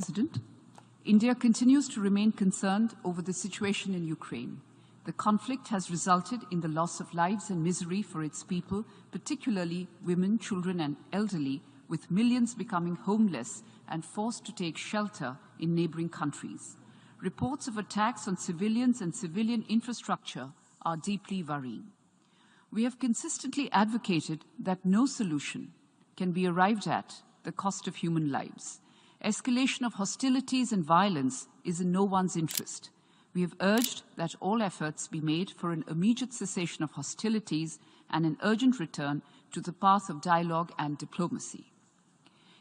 President, India continues to remain concerned over the situation in Ukraine. The conflict has resulted in the loss of lives and misery for its people, particularly women, children and elderly, with millions becoming homeless and forced to take shelter in neighboring countries. Reports of attacks on civilians and civilian infrastructure are deeply worrying. We have consistently advocated that no solution can be arrived at the cost of human lives. Escalation of hostilities and violence is in no one's interest. We have urged that all efforts be made for an immediate cessation of hostilities and an urgent return to the path of dialogue and diplomacy.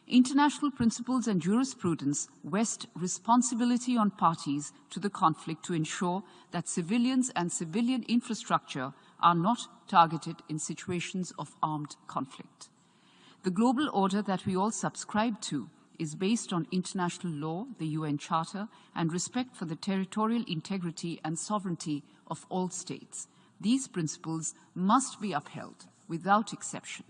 International principles and jurisprudence vest responsibility on parties to the conflict to ensure that civilians and civilian infrastructure are not targeted in situations of armed conflict. The global order that we all subscribe to is based on international law, the UN Charter, and respect for the territorial integrity and sovereignty of all states. These principles must be upheld without exception.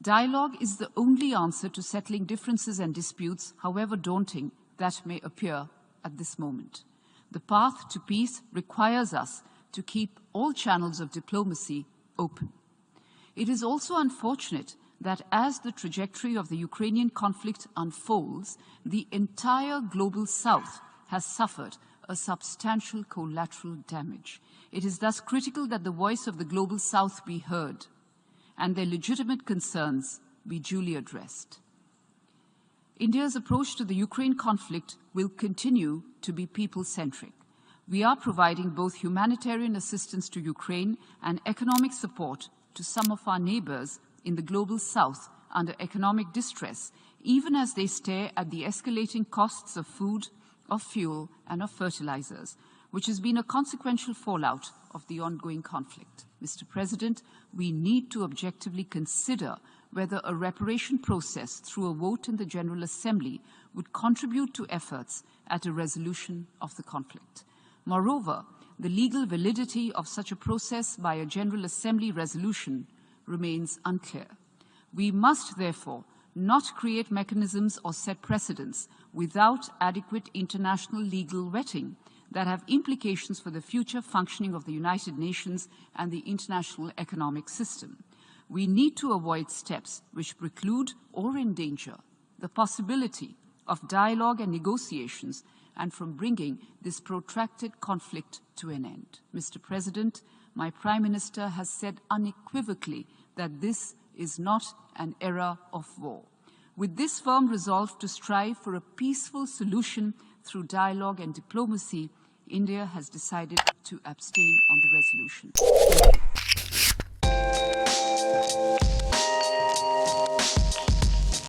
Dialogue is the only answer to settling differences and disputes, however daunting that may appear at this moment. The path to peace requires us to keep all channels of diplomacy open. It is also unfortunate that as the trajectory of the Ukrainian conflict unfolds, the entire global South has suffered a substantial collateral damage. It is thus critical that the voice of the global South be heard and their legitimate concerns be duly addressed. India's approach to the Ukraine conflict will continue to be people-centric. We are providing both humanitarian assistance to Ukraine and economic support to some of our neighbors in the global South under economic distress, even as they stare at the escalating costs of food, of fuel, and of fertilizers, which has been a consequential fallout of the ongoing conflict. Mr. President, we need to objectively consider whether a reparation process through a vote in the General Assembly would contribute to efforts at a resolution of the conflict. Moreover, the legal validity of such a process by a General Assembly resolution remains unclear. We must, therefore, not create mechanisms or set precedents without adequate international legal vetting that have implications for the future functioning of the United Nations and the international economic system. We need to avoid steps which preclude or endanger the possibility of dialogue and negotiations and from bringing this protracted conflict to an end. Mr. President, my Prime Minister has said unequivocally that this is not an era of war. With this firm resolve to strive for a peaceful solution through dialogue and diplomacy, India has decided to abstain on the resolution.